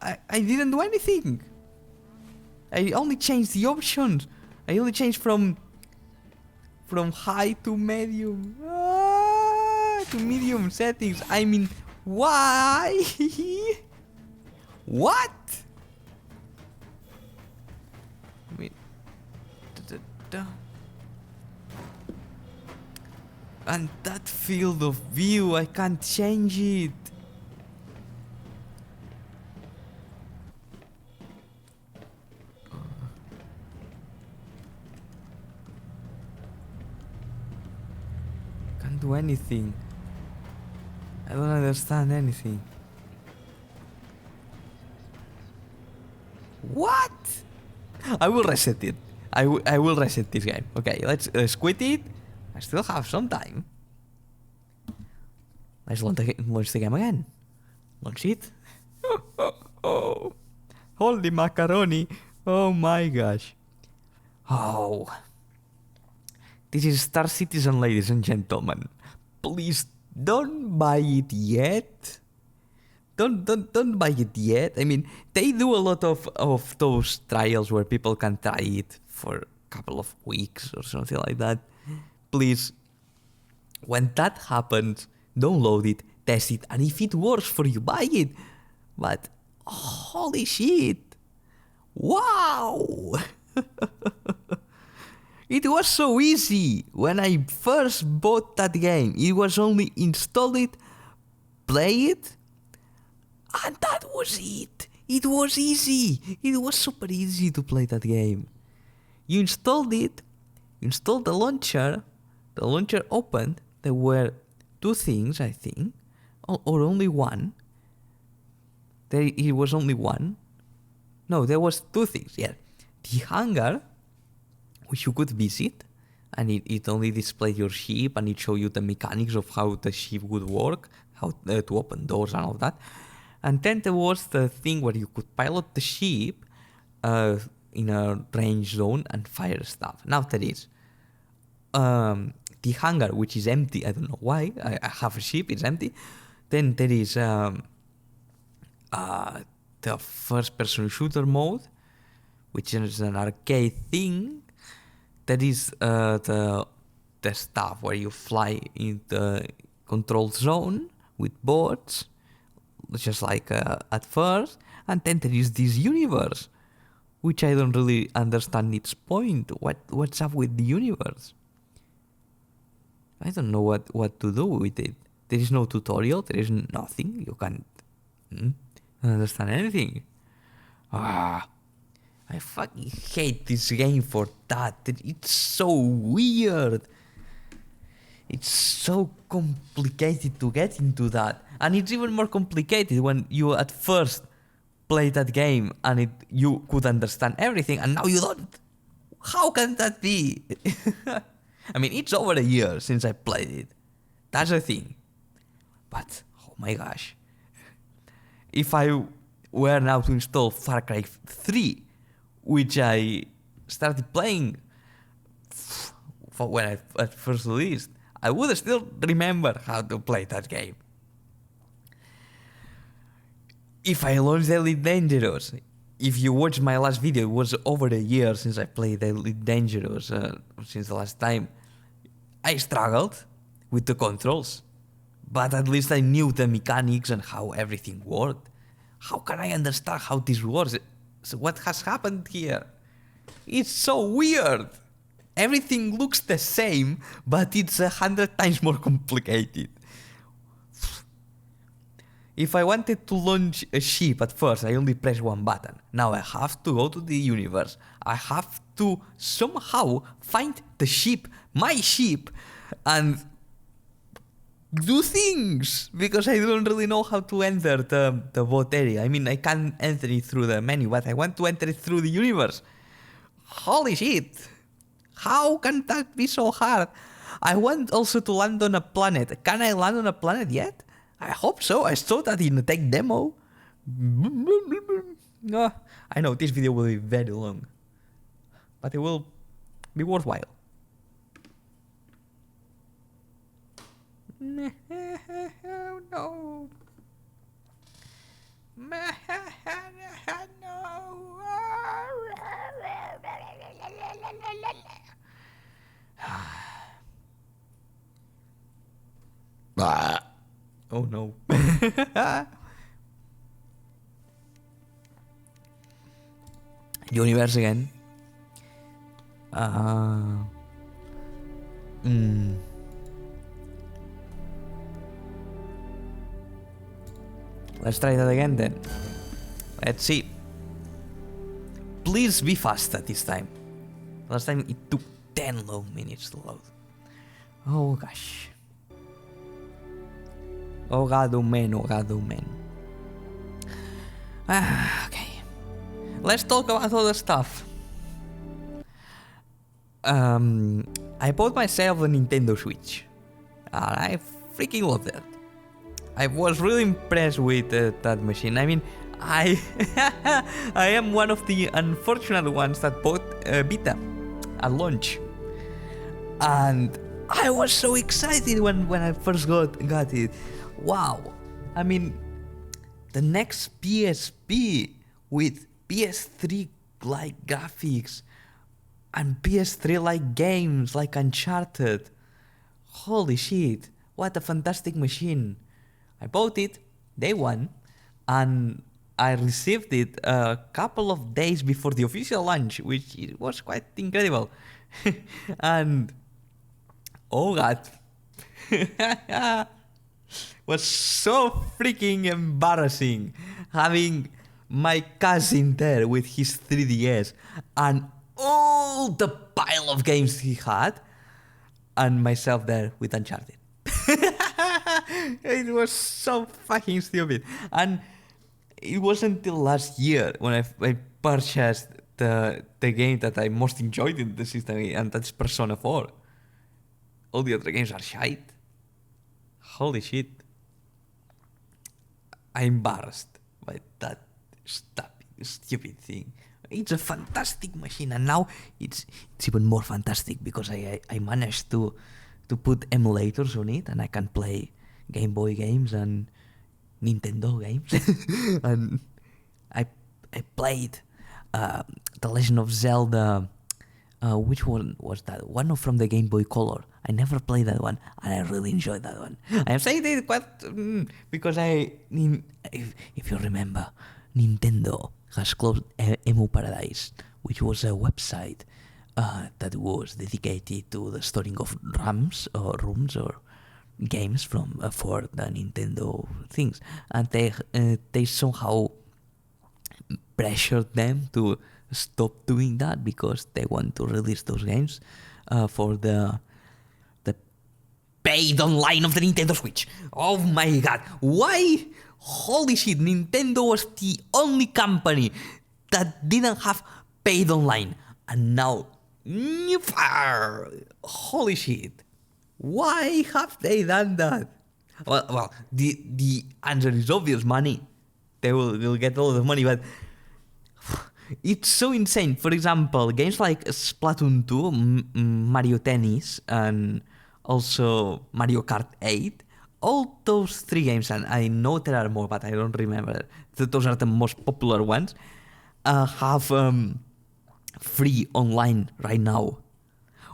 S1: I didn't do anything. I only changed the options. I only changed from high to medium. To medium settings. I mean, why? What? I mean, and that field of view, I can't change it. Can't do anything. I don't understand anything. What? I will reset it. I will reset this game. Okay, let's quit it. I still have some time. Let's launch the game again. Launch it. Oh, holy macaroni. Oh my gosh. Oh. This is Star Citizen, ladies and gentlemen. Please don't buy it yet. Don't buy it yet. I mean, they do a lot of those trials where people can try it for a couple of weeks or something like that. Please, when that happens, download it, test it, and if it works for you, buy it. But holy shit. Wow. It was so easy when I first bought that game. It was only install it, play it, and that was it. It was easy. It was super easy to play that game. You installed it, installed the launcher opened. There were two things, I think, or only one. It was only one. No, there was two things, yeah. The hangar, which you could visit, and it only displayed your ship, and it showed you the mechanics of how the ship would work, how to open doors and all that. And then there was the thing where you could pilot the ship in a range zone and fire stuff. Now there is the hangar, which is empty. I don't know why. I have a ship, it's empty. Then there is the first-person shooter mode, which is an arcade thing. That is the stuff where you fly in the controlled zone with boats, just like at first. And then there is this universe, which I don't really understand its point. What's up with the universe? I don't know what to do with it. There is no tutorial. There is nothing. You can't understand anything. I fucking hate this game for that. It's so weird. It's so complicated to get into that. And it's even more complicated when you at first played that game and you could understand everything and now you don't. How can that be? I mean, it's over a year since I played it. That's the thing. But, oh my gosh. If I were now to install Far Cry 3, which I started playing when I at first released, I would still remember how to play that game. If I launched Elite Dangerous, if you watched my last video, it was over a year since I played Elite Dangerous, since the last time. I struggled with the controls, but at least I knew the mechanics and how everything worked. How can I understand how this works? So what has happened here? It's so weird. Everything looks the same, but it's 100 times more complicated. If I wanted to launch a ship at first, I only press one button. Now I have to go to the universe. I have to somehow find the ship, my ship, and do things, because I don't really know how to enter the boat area. I mean, I can enter it through the menu, but I want to enter it through the universe. Holy shit! How can that be so hard? I want also to land on a planet. Can I land on a planet yet? I hope so. I saw that in the tech demo. I know this video will be very long, but it will be worthwhile. No. No. Oh no. Universe again. Let's try that again then. Let's see. Please be faster this time. Last time it took 10 long minutes to load. Oh gosh. Oh god, oh man, oh god, oh man. Okay. Let's talk about other stuff. I bought myself a Nintendo Switch. And I freaking loved it. I was really impressed with that machine. I mean, I I am one of the unfortunate ones that bought a Vita at launch. And I was so excited when I first got it. Wow. I mean, the next PSP with PS3 like graphics and PS3 like games like Uncharted. Holy shit, what a fantastic machine. I bought it day one and I received it a couple of days before the official launch, which was quite incredible. And oh god, was so freaking embarrassing having my cousin there with his 3DS and all the pile of games he had, and myself there with Uncharted. It was so fucking stupid. And it wasn't until last year when I purchased the game that I most enjoyed in the system, and that's Persona 4. All the other games are shite. Holy shit. I'm embarrassed by that stupid thing. It's a fantastic machine, and now it's even more fantastic because I managed to put emulators on it, and I can play Game Boy games and Nintendo games. And I played The Legend of Zelda. Which one was that? One from the Game Boy Color. I never played that one, and I really enjoyed that one. I am saying it quite because if you remember, Nintendo has closed Emu Paradise, which was a website that was dedicated to the storing of rooms or games from for the Nintendo things, and they somehow pressured them to stop doing that because they want to release those games for the paid online of the Nintendo Switch. Oh my god, why? Holy shit, Nintendo was the only company that didn't have paid online, and now holy shit, why have they done that? Well, the answer is obvious: money. They will get a lot of money, but it's so insane. For example, games like Splatoon 2, Mario Tennis, and also Mario Kart 8, all those three games, and I know there are more, but I don't remember. Those are the most popular ones, have free online right now.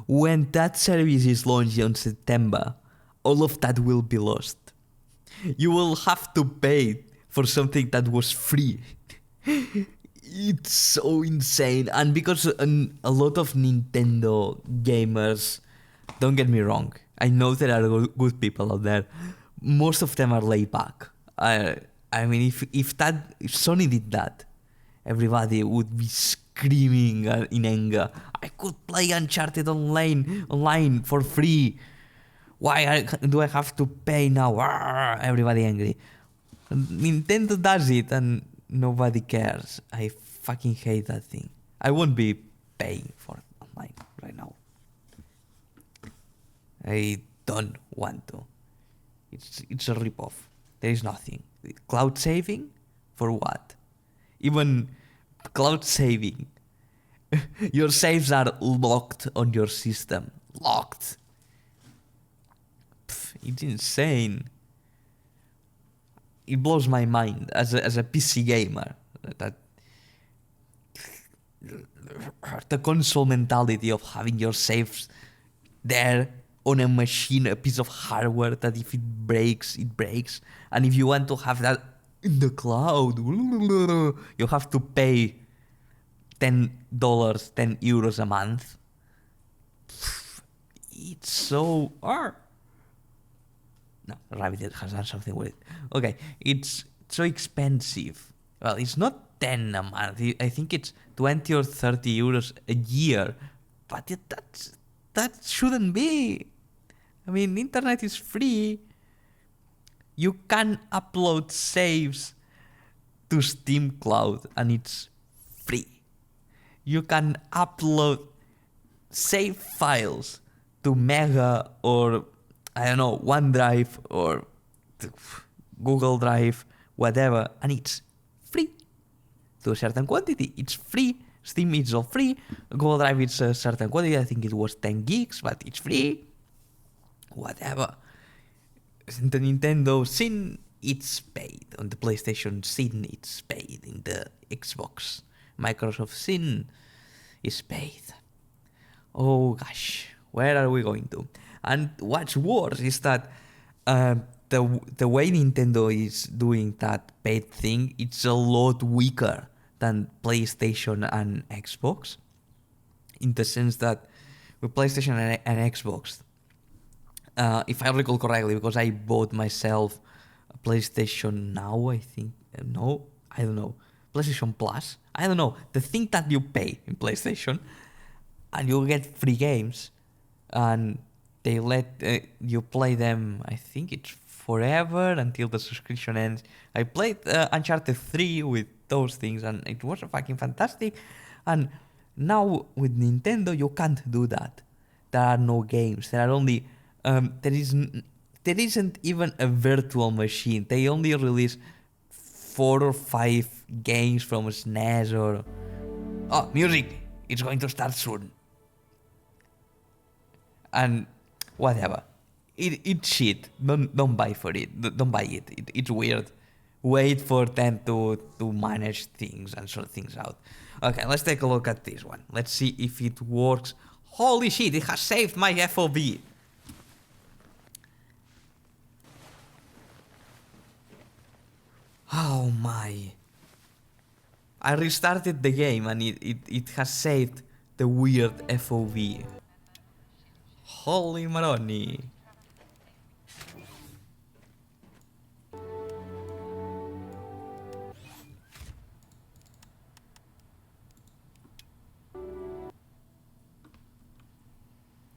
S1: When that service is launched in September, all of that will be lost. You will have to pay for something that was free. It's so insane. And because a lot of Nintendo gamers, don't get me wrong, I know there are good people out there. Most of them are laid back. I mean, if Sony did that, everybody would be screaming in anger. I could play Uncharted online for free. Why do I have to pay now? Everybody angry. Nintendo does it and nobody cares. I fucking hate that thing. I won't be paying for online right now. I don't want to. It's a ripoff. There is nothing. Cloud saving? For what? Even cloud saving. Your saves are locked on your system. Locked. It's insane. It blows my mind as a PC gamer that the console mentality of having your saves there on a machine, a piece of hardware that if it breaks, it breaks. And if you want to have that in the cloud, you have to pay $10, €10 a month. It's so... No, Rabbit has done something with it. Okay, it's so expensive. Well, it's not 10 a month. I think it's 20 or 30 euros a year. But that shouldn't be. I mean, internet is free. You can upload saves to Steam Cloud and it's free. You can upload save files to Mega or I don't know, OneDrive or Google Drive, whatever, and it's free to a certain quantity. It's free. Steam is all free. Google Drive is a certain quantity. I think it was 10 gigs, but it's free. Whatever. The Nintendo Sin, it's paid. On the PlayStation Sin, it's paid. In the Xbox, Microsoft Sin is paid. Oh gosh, where are we going to? And what's worse is that the way Nintendo is doing that paid thing, it's a lot weaker than PlayStation and Xbox. In the sense that with PlayStation and Xbox, if I recall correctly, because I bought myself a PlayStation Now, I think. No, I don't know. PlayStation Plus? I don't know. The thing that you pay in PlayStation and you get free games and they let you play them, I think it's forever until the subscription ends. I played Uncharted 3 with those things and it was fucking fantastic. And now with Nintendo, you can't do that. There are no games. There are only... there isn't even a virtual machine. They only release 4 or 5 games from SNES or... Oh, music! It's going to start soon. And whatever. It's shit. Don't buy for it. Don't buy it. It's weird. Wait for them to manage things and sort things out. Okay, let's take a look at this one. Let's see if it works. Holy shit, it has saved my FOV. Oh my. I restarted the game and it has saved the weird FOV. Holy Maroni.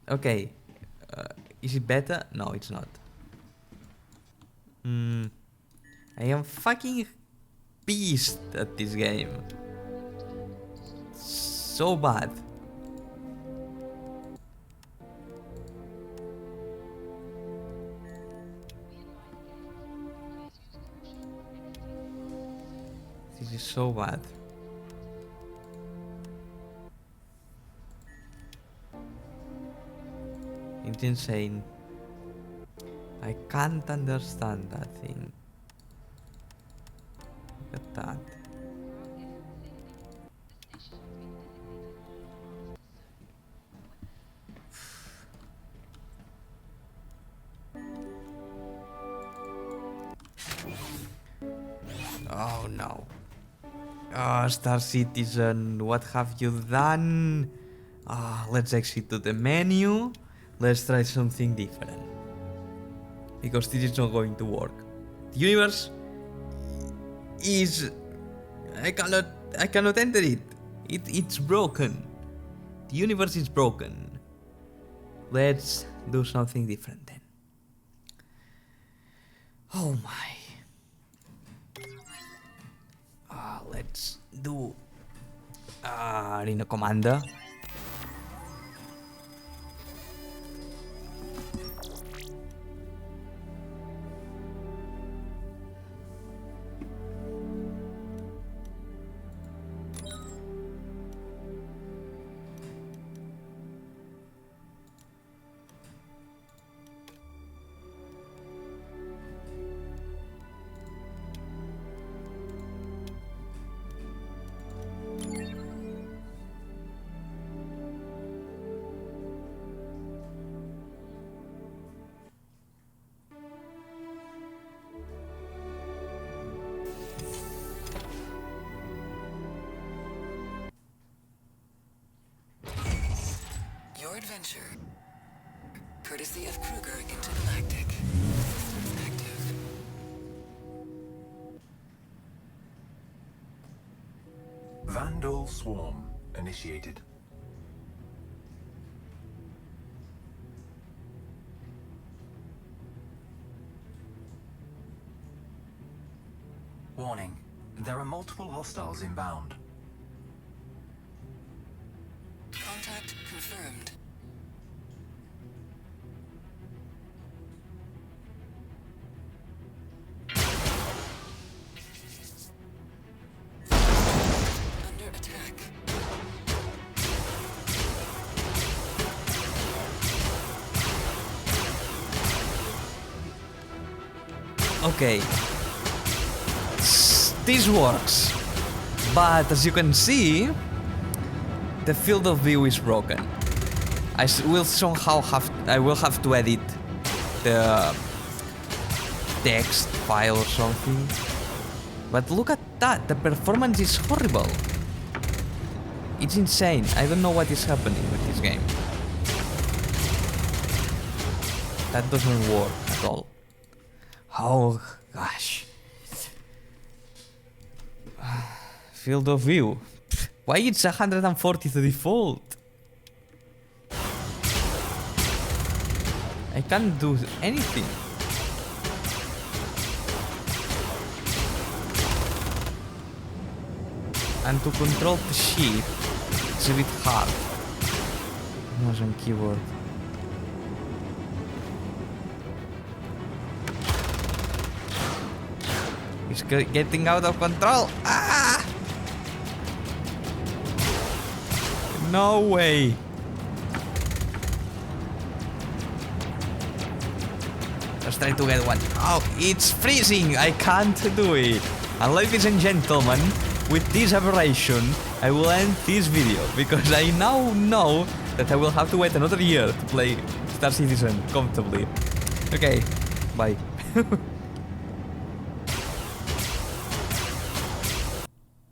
S1: Okay. Is it better? No, it's not. I am fucking pissed at this game. So bad. This is so bad. It's insane. I can't understand that thing. Look at that. Oh no. Oh, Star Citizen, what have you done? Let's exit to the menu. Let's try something different. Because this is not going to work. The universe is... I cannot enter it. It's broken. The universe is broken. Let's do something different then. Oh my. Let's do Arena Commander.
S2: Adventure, courtesy of Kruger Intergalactic. Systems active.
S3: Vandal Swarm initiated. Warning, there are multiple hostiles inbound.
S2: Contact confirmed.
S1: Okay. This works. But as you can see, the field of view is broken. I will somehow have to edit the text file or something. But look at that, the performance is horrible. It's insane. I don't know what is happening with this game. That doesn't work at all. Oh gosh. Field of view. Why it's 140 to default? I can't do anything. And to control the ship, it's a bit hard. Mouse and keyboard. It's getting out of control. Ah! No way. Let's try to get one. Oh, it's freezing. I can't do it. And ladies and gentlemen, with this aberration, I will end this video because I now know that I will have to wait another year to play Star Citizen comfortably. Okay, bye.